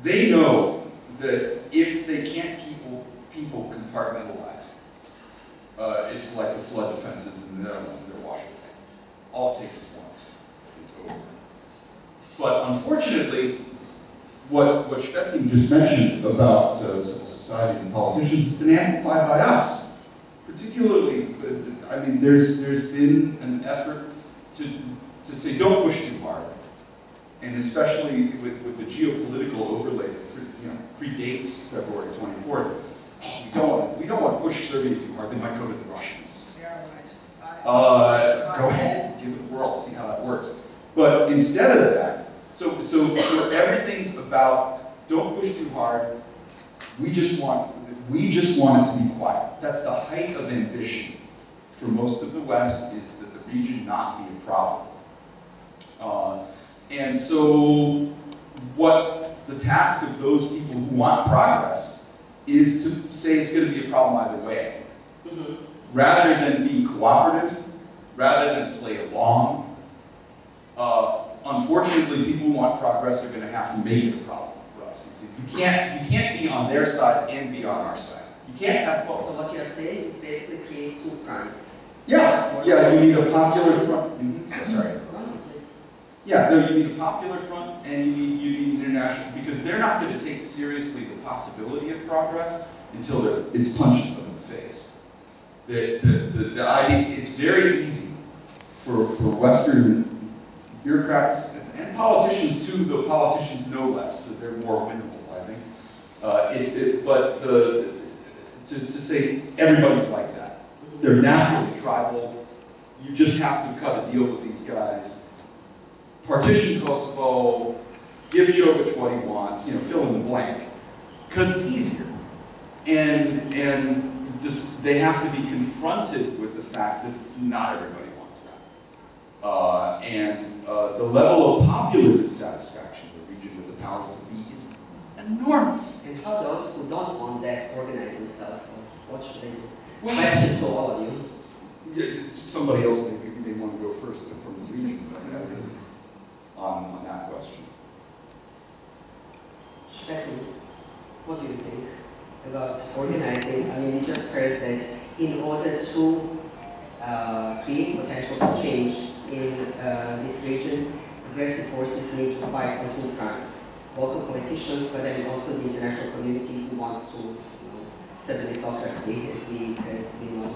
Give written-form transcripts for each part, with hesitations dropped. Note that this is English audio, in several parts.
they know that if they can't keep people compartmentalized, it's like the flood defenses in the Netherlands, they're washed away. All it takes is once, it's over. But unfortunately, what Spettin just mentioned about civil society and politicians has been amplified by us. Particularly, I mean, there's been an effort to say don't push too hard, and especially with the geopolitical overlay that predates February 24th. We don't want to push Serbia too hard. They might go to the Russians. Yeah, right. Go ahead, give it a whirl, see how that works. But instead of that, so everything's about don't push too hard. We just want it to be quiet. That's the height of ambition for most of the West, is that the region not be a problem. And so what the task of those people who want progress is to say it's going to be a problem either way. Rather than be cooperative, rather than play along. Unfortunately, people who want progress are going to have to make it a problem for us. You see, you can't be on their side and be on our side. You can't have both. So what you're saying is basically create two fronts. Yeah, you need a popular front. Sorry. Yeah, no, you need a popular front and you need international, because they're not going to take seriously the possibility of progress until it punches them in the face. The idea, it's very easy for Western bureaucrats and politicians too, though politicians know less, so they're more winnable, I think. To say everybody's like that. They're naturally tribal. You just have to cut a deal with these guys. Partition Kosovo, give Jovic what he wants, fill in the blank, because it's easier. And just they have to be confronted with the fact that not everybody wants that. The level of popular dissatisfaction in the region with the powers that be is enormous. And how those who don't want that organize themselves? What should they do? Question to all of you. Somebody else may want to go first from the region, but on that question. Stefan, what do you think about organizing? I mean, we just heard that in order to create potential for change in this region, aggressive forces need to fight on two fronts. Local politicians, but then also the international community who wants to stabilitocracy, as we know.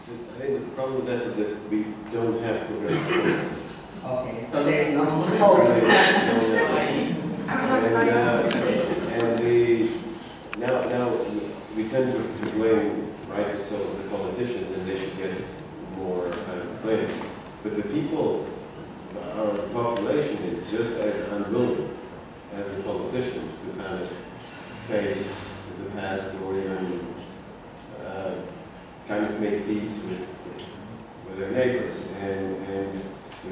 I think the problem with that is that we don't have progressive forces. Okay, so there is no hope. Now we tend to blame, rightly so, the politicians, and they should get more blame. But the people, our population, is just as unwilling as the politicians to kind of face the past or even kind of make peace with their neighbors. And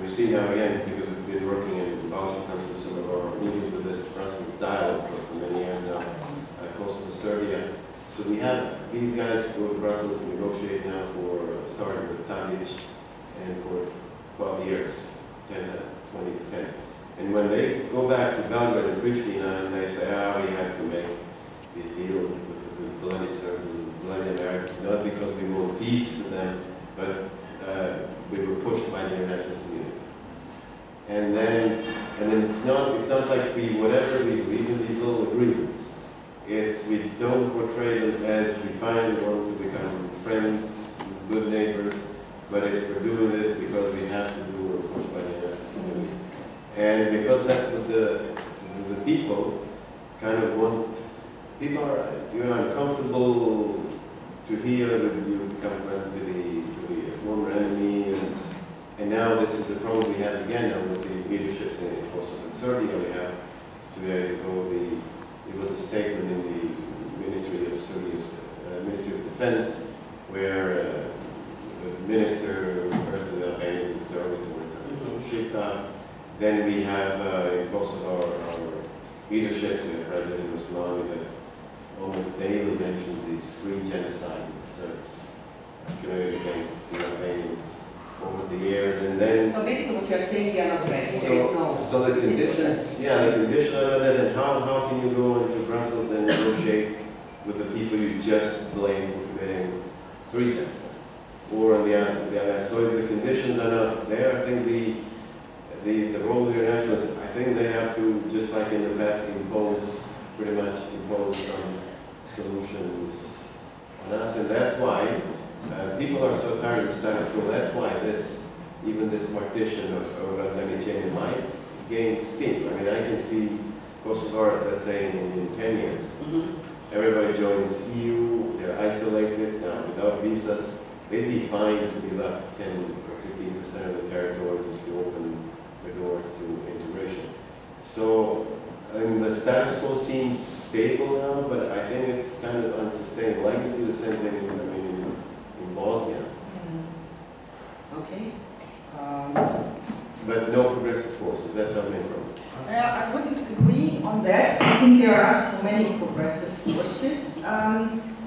we see now again, because we've been working in Balkan Council, some of our meetings with this Brussels dialogue for many years now, Kosovo, Serbia. So we have these guys who go to Brussels and negotiate now for starting with Tadic and for 12 years, 2010. And when they go back to Belgrade and Pristina and they say, we had to make these deals with bloody Serbs and bloody Americans, not because we want peace with them, but we were pushed by the international community. And then it's not like whatever we leave in these little agreements. We don't portray them as we finally want to become friends, good neighbors, but we're doing this because we have to do or pushed by the international community. And because that's what the people kind of want. People are uncomfortable to hear that you become friends with the former enemy, and now this is the problem we have again now with the leaderships in Kosovo and Serbia. We have 2 days ago it was a statement in the Ministry of Serbia's Ministry of Defense where the minister refers to the Albanian derogatory terms, Shita. Then we have in Kosovo our leaderships, President Islami, that almost daily mentions these 3 genocides of the Serbs committed against the Albanians over the years, and then. So basically what you're saying, they are not ready. There is no. So the conditions, yeah, the conditions are that, and how can you go into Brussels and negotiate with the people you just blame for committing 3 genocides? Or on the other, so if the conditions are not there, I think the role of the internationalists, I think they have to, just like in the past, pretty much impose some solutions on us, and that's why people are so tired of the status quo. That's why even this partition of Razgraničenje might gain steam. I mean, I can see Kosovars, let's say, in 10 years. Everybody joins EU, they're isolated now without visas. They'd be fine to give up 10 or 15% of the territory just to open the doors to integration. So, I mean, the status quo seems stable now, but I think it's kind of unsustainable. I can see the same thing in Bosnia. Okay. But no progressive forces, that's our main problem. I wouldn't agree on that. I think there are so many progressive forces,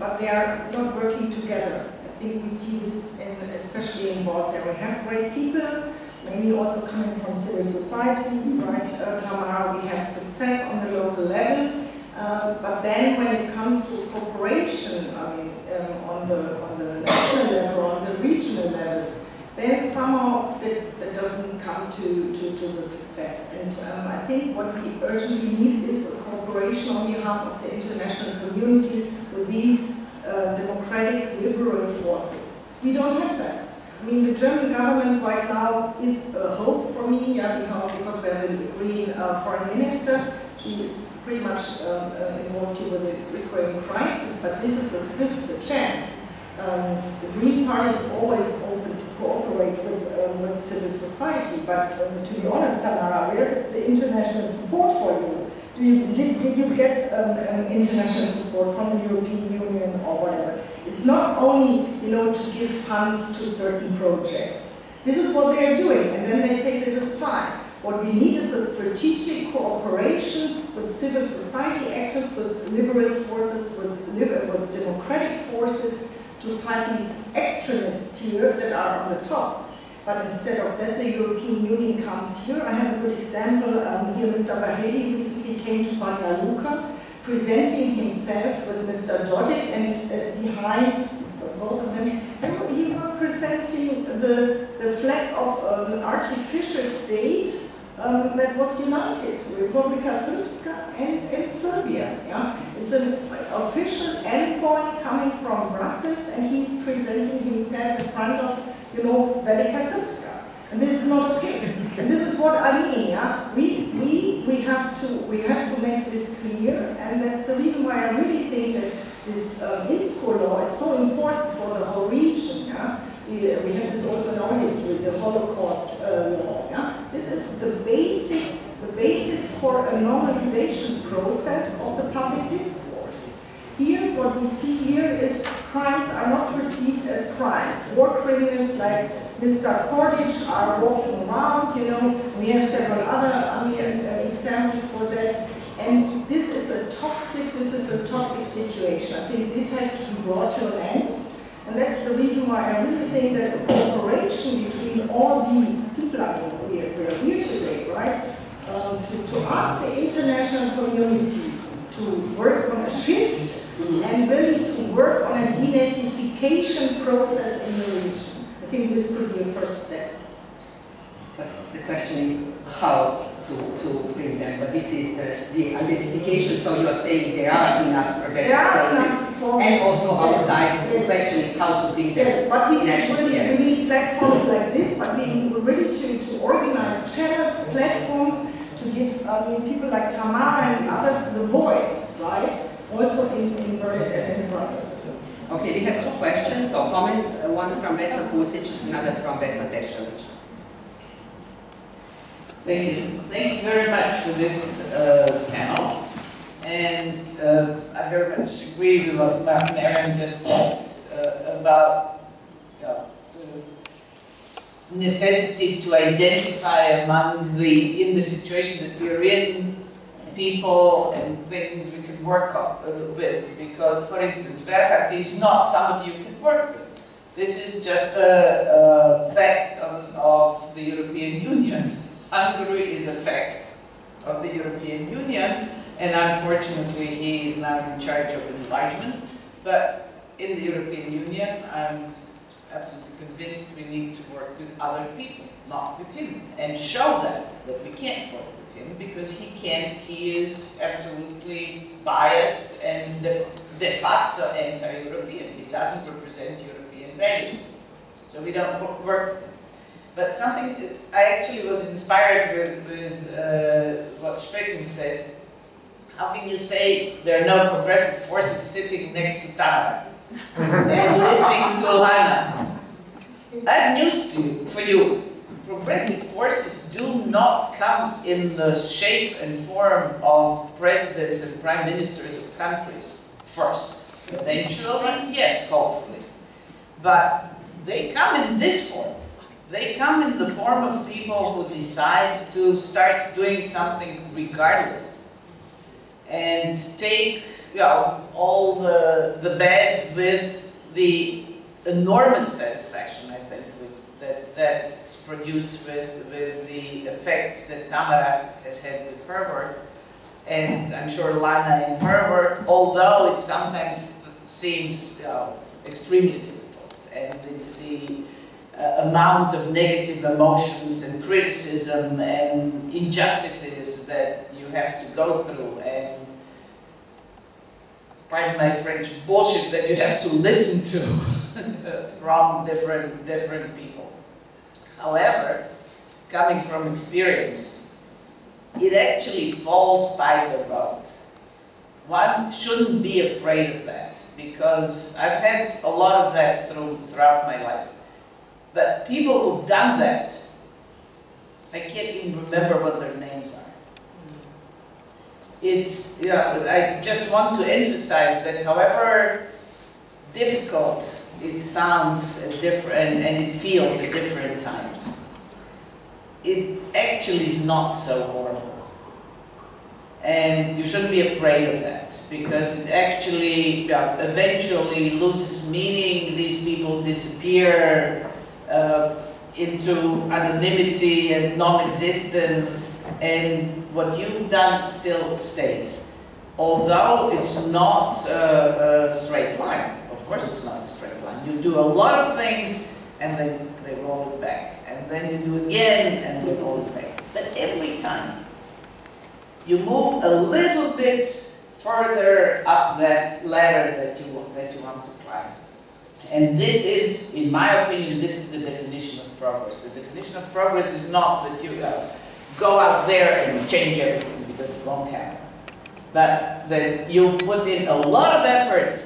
but they are not working together. I think we see this especially in Bosnia. We have great people, mainly also coming from civil society, right, Tamara? We have success on the local level, but then when it comes to cooperation, I mean, on the national level, on the regional level, then somehow that doesn't come to the success. And I think what we urgently need is a cooperation on behalf of the international community with these democratic liberal forces. We don't have that. I mean, the German government right now is a hope for me, yeah, because we have a green foreign minister. She is pretty much involved here with the Ukraine crisis, but this is a chance. The Green Party is always open to cooperate with civil society, but to be honest, Tamara, where is the international support for you? Did you get international support from the European Union or whatever? It's not only, to give funds to certain projects. This is what they are doing, and then they say this is fine. What we need is a strategic cooperation with civil society actors, with liberal forces, with democratic forces, to fight these extremists here that are on the top. But instead of that, the European Union comes here. I have a good example. Here, Mr. Bahedi recently came to Banja Luka, presenting himself with Mr. Dodik, and behind both of them, he was presenting the flag of an artificial state that was united, Republika Srpska and Serbia. Yeah? It's an official envoy coming from Brussels, and he's presenting himself in front of, Velika Srpska. And this is not okay. And this is what I mean, yeah? We have to make this clear, and that's the reason why I really think that this INSCO law is so important for the whole region, yeah? We have this also in our history, the Holocaust law. Yeah? This is the basis for a normalization process of the public discourse. Here, what we see here is crimes are not perceived as crimes. War criminals like Mr. Kordic are walking around, We have several other examples for that. And this is a toxic situation. I think this has to be brought to an end. And that's the reason why I really think that a cooperation between all these people, we are here today, right? To ask the international community to work on a shift and really to work on a denazification process in the region. I think this could be a first step. But the question is how to bring them. But this is the identification. So you are saying there are enough progressive forces, and also outside. Yes. The question is how to bring them. Yes, but we need platforms like this. But we're ready to organize channels, platforms to give people like Tamara and others the voice, right? Also in Berlin and in Brussels. Okay, we have 2 questions or comments. One from Vesna Pusic, another from Vesna Teščević. Thank you. Thank you very much for this panel. And I very much agree with what Martin Aaron just said about sort of necessity to identify in the situation that we're in, people and things we can work with. Because, for instance, Verhard is not somebody you can work with. This is just a fact of the European Union. Hungary is a fact of the European Union, and unfortunately he is now in charge of enlargement. But in the European Union, I'm absolutely convinced we need to work with other people, not with him, and show that we can't work with him because he is absolutely biased and de facto anti-European. He doesn't represent European values. So we don't work with him. But something, I actually was inspired with what Specken said. How can you say there are no progressive forces sitting next to Tamara and listening to Lana? I have news for you. Progressive forces do not come in the shape and form of presidents and prime ministers of countries first. Eventually, yes, hopefully. But they come in this form. They come in the form of people who decide to start doing something regardless and take, you know, all the bad with the enormous satisfaction, I think, that's produced with the effects that Tamara has had with her work, and I'm sure Lana in her work, although it sometimes seems, you know, extremely difficult, and the amount of negative emotions and criticism and injustices that you have to go through, and pardon my French, bullshit that you have to listen to from different people. However, coming from experience, it actually falls by the road. One shouldn't be afraid of that, because I've had a lot of that throughout my life. But people who've done that, I can't even remember what their names are. It's, you know, I just want to emphasize that however difficult it sounds at different, and it feels at different times, it actually is not so horrible. And you shouldn't be afraid of that, because it actually, eventually loses meaning. These people disappear into anonymity and non-existence, and what you've done still stays. Although it's not a straight line. Of course it's not a straight line. You do a lot of things and then they roll it back. And then you do again and they roll it back. But every time you move a little bit further up that ladder that you want to climb. And this is, in my opinion, this is the definition of progress. The definition of progress is not that you go out there and change everything, because it won't happen. But that you put in a lot of effort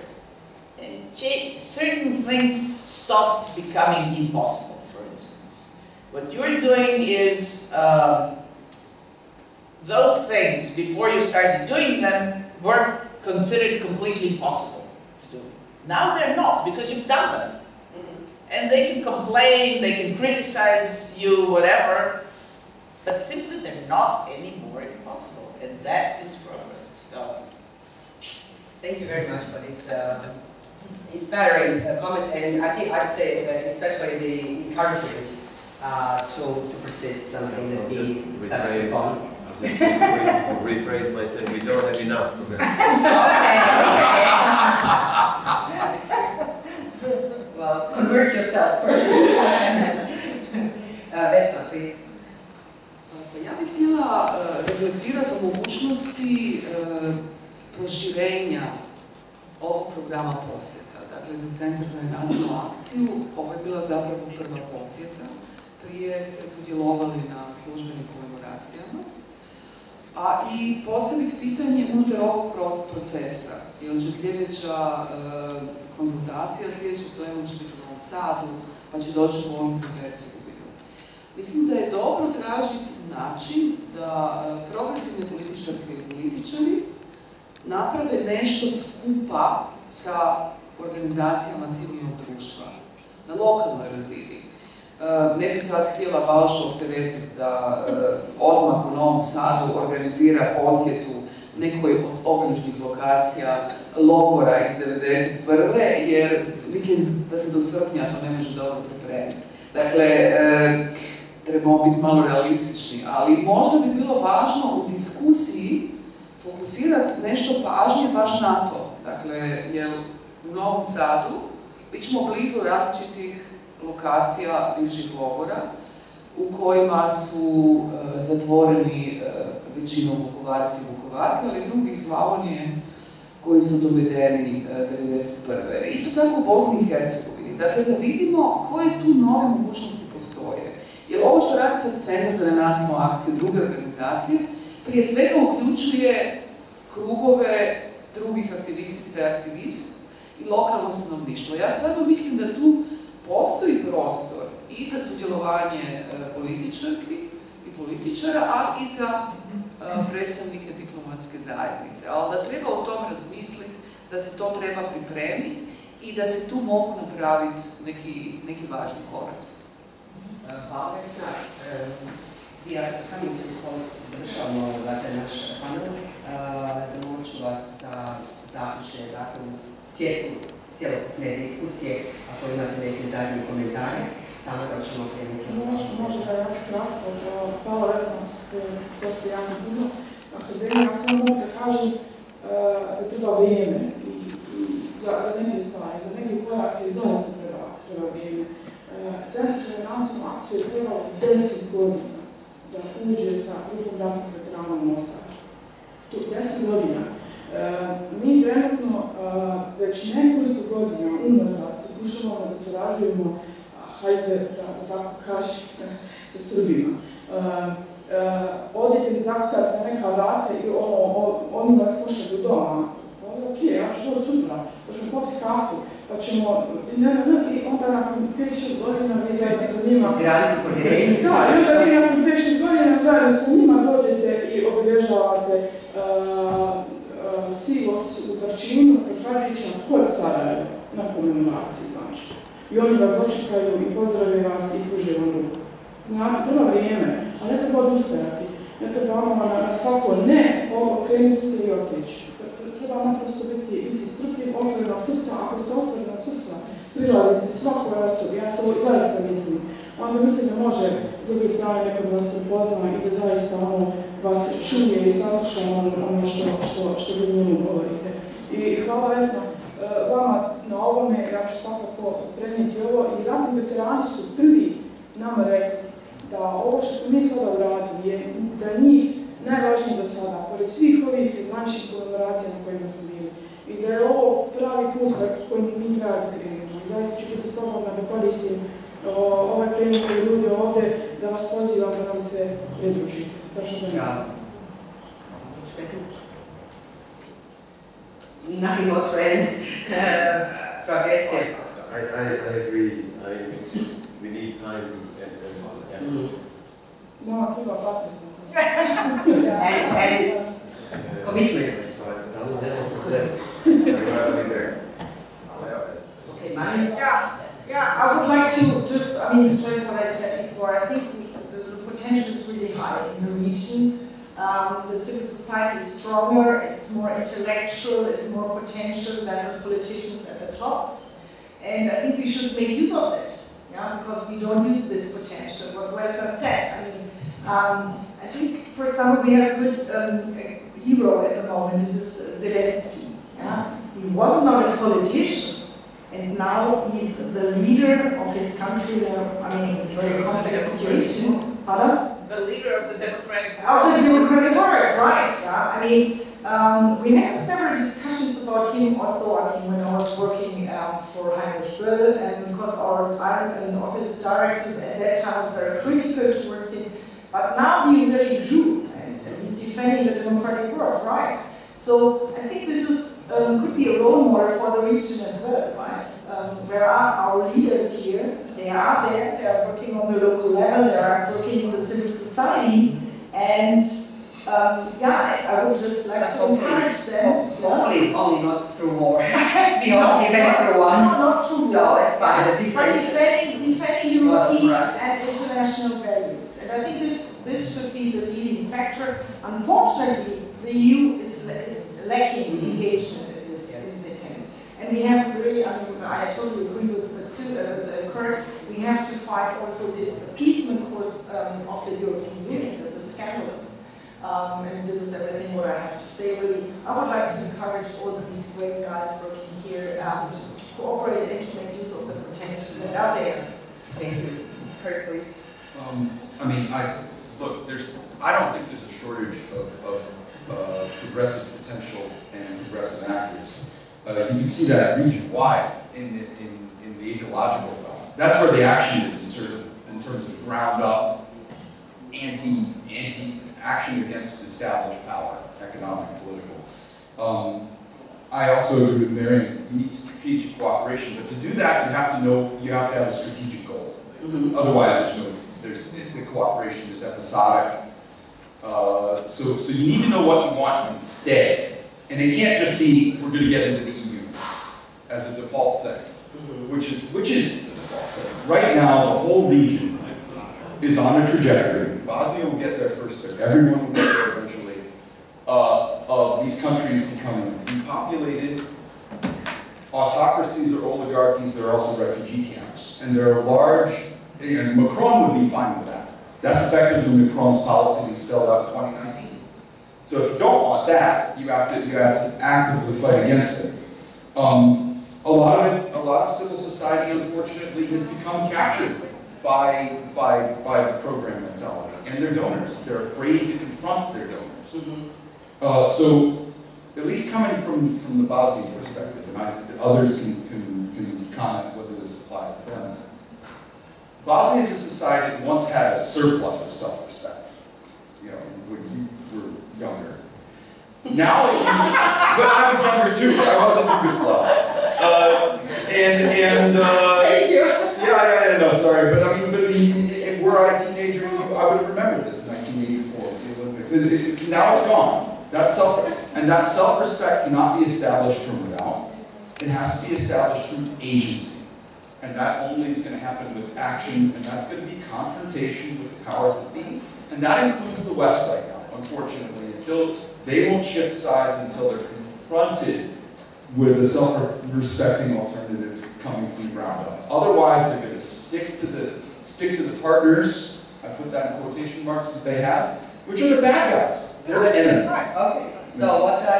and certain things stop becoming impossible, for instance. What you're doing is those things, before you started doing them, were considered completely impossible to do. Now they're not, because you've done them. And they can complain, they can criticize you, whatever, but simply they're not anymore impossible. And that is progress. So, thank you very much for this inspiring comment, and I think I'd say that especially the encouragement to persist something that we touched upon. I'll just rephrase by saying we don't have enough. Okay. Well, convert yourself first. Vesna, please. Ja bih htjela reflektirati o mogućnosti proširenja ovog programa posjeta. Dakle, za Centar za nenasilnu akciju ovo je bila zapravo prva posjeta. Prije ste sudjelovali na službenim komemoracijama. A i postaviti pitanje unutar ovog procesa. Jer će sljedeća konzultacija, sljedeći plenum će biti u Novom Sadu, pa će doći u Bosnu i Hercegovinu. Mislim da je dobro tražiti način da progresivne političarke i političari naprave nešto skupa sa organizacijama civilnog društva na lokalnoj razini. Ne bi sad htjela Balšu opteretiti da odmah u Novom Sadu organizira posjetu nekoj od obližnjih lokacija logora iz 1991. jer mislim da se do srpnja to ne može dobro pripremiti. Dakle, trebamo biti malo realistični, ali možda bi bilo važno u diskusiji fokusirati nešto pažnje baš na to. Dakle, jer u Novom Sadu bit ćemo blizu različitih lokacija bivših logora u kojima su zatvoreni većinom Vukovarci i Vukovarke, ali drugi iz Slavonije koji su dovedeni 1991. Isto tako u Bosni i Hercegovini. Dakle, da vidimo koje tu nove mogućnosti postoje. Jer ovo što radi sad Centar za nenasilnu akciju i druge organizacije, prije svega uključuje krugove drugih aktivistica i aktivista i lokalno stanovništvo. Ja stvarno mislim da tu postoji prostor i za sudjelovanje političarki i političara, a i za predstavnike diplomatske zajednice. Ali da treba o tom razmisliti, da se to treba pripremiti i da se tu mogu napraviti neki važni koraci. Hvala Vesna. Ja kamim ću završavamo naš panel. Zamolit ću vas za završenje u svijetu cjelokupne diskusije, ako imate neke zadnje komentare, tamo da ćemo krenuti. Može da ja ću kratko. Hvala Vesna, socijalno puno. Akademija, ja samo mogu da kažem da treba vrijeme za neke stvari, za neke korake zaista treba vrijeme. Centar za nenasilnu akciju je trebalo 10 godina da uđe sa drugom ratnog veteranom Mostara. 10 godina. Mi trenutno već nekoliko godina unazad pokušavamo da sarađujemo, hajde da tako kažem, sa Srbima. Odite mi zakucati na neka vrata i oni vas slušaju do doma. Ok, ja ću doći sutra, pa ćemo popiti kafu, pa ćemo, i onda nakon 5-6 godina vi zajedno sa njima... Izgradnja povjerenja. Da, i onda vi nakon 5-6 godina zajedno sa njima dođete i obilježavate silos u Tarčinu kod Hadžića kod Sarajeva na komemoraciji, znači. I oni vas dočekaju i pozdrave vas i pruže vam ruku. Znate, treba vrijeme, ali ne treba odustajati. Ne treba ono na svako ne, okrenuti se i otići. Treba naprosto biti strpljiv, otvorenog srca. Ako ste otvorenog srca, prilazite svakoj osobi, ja to zaista mislim. Onda mislim da može s druge strane neko da vas prepozna i da zaista vas čuje i sasluša ono što vi njemu govorite. I hvala Vesna vama na ovome, ja ću svakako prenijeti ovo. I ratni veterani su prvi nama rekli da ovo što smo mi sada uradili je za njih najvažnije do sada, pored svih ovih zvaničnih komemoracija na kojima smo bili. I da je ovo pravi put kojim mi treba da krenemo. I zaista ću biti slobodna da koristim ovaj premijer i ljudi ovdje, da vas pozivam da nam se pridružite. Zašto da ne? Nothing more to end. Progressive. I agree. We need time and effort. No, treba partnerstvo. And commitment. Okay, Mari? Yeah, I would like to just, stress what I said before. I think the potential is really high in the region. The civil society is stronger, it's more intellectual, it's more potential than the politicians at the top. And I think we should make use of it, because we don't use this potential. What Weston said, I think, for example, we have a good hero at the moment. This is Zelensky. He was not a politician, and now he's the leader of his country in a very complex situation. Pardon? The leader of the Democratic Party. Of the Democratic Party, right. We had several discussions about him also, when I was working for Heinrich Böll, and because our office director at that time was very critical towards him. But now he really grew, and he's defending the democratic world, right? So I think this is, could be a role model for the region as well, right? Where are our leaders here? They are there, they are working on the local level, they are working in the civil society, and I would just like to encourage them. Hopefully, only not through war. We only went through one. No, not through war. So it's fine, the difference. But defending European and international values. And I think this should be the leading factor. Unfortunately, the EU is I mean, look, I don't think there's a shortage of progressive potential and progressive actors. You can see that region-wide in the ecological realm. That's where the action is in terms of ground-up, anti-action against established power, economic, political. I also agree with Marion, you need strategic cooperation, but to do that, you have to have a strategic goal. Mm-hmm. Otherwise, the cooperation is episodic. So you need to know what you want instead. And it can't just be, we're going to get into the EU as a default setting, mm-hmm. which is the default setting. Right now, the whole region is on a trajectory. Bosnia will get there first, but everyone will get there eventually, of these countries becoming depopulated. Autocracies or oligarchies, there are also refugee camps. And there are large, and Macron would be fine with that. That's effectively Macron's policy he spelled out in 2019. So if you don't want that, you have to actively fight against it. A lot of civil society, unfortunately, has become captured by the program mentality and their donors. They're afraid to confront their donors. Mm-hmm. So, at least coming from the Bosnian perspective, and others can comment whether this applies to them. Bosnia is a society that once had a surplus of self-respect. You know, when you were younger. Now, but I was younger too. I wasn't Yugoslav. Thank you. Yeah, no, sorry, but I mean, were I a teenager, I would have remembered this in 1984 with the Olympics. Now it's gone. That self-respect cannot be established from without. It has to be established through agency. And that only is going to happen with action, and that's going to be confrontation with the powers that be. And that includes the West right now, unfortunately, until they won't shift sides until they're confronted with a self-respecting alternative coming from the ground up. Otherwise, they're going to stick to the partners, I put that in quotation marks, that they have, which are the bad guys. They're the enemy. Okay. So what if I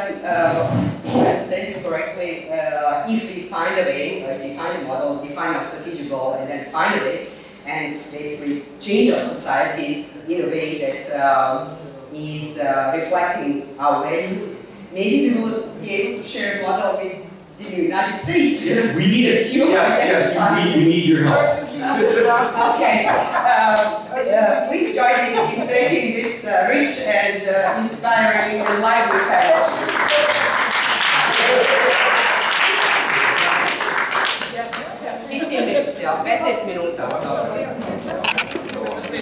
understand you correctly, if we find a way, define a model, define our strategic goal, and then find a way, and basically change our societies in a way that is reflecting our values, maybe we will be able to share a model with the United States. Yeah, we need it. Yes, we need your help. Okay. Please join me in thanking this rich and inspiring and lively panel. 15 minutes, 15 minuta.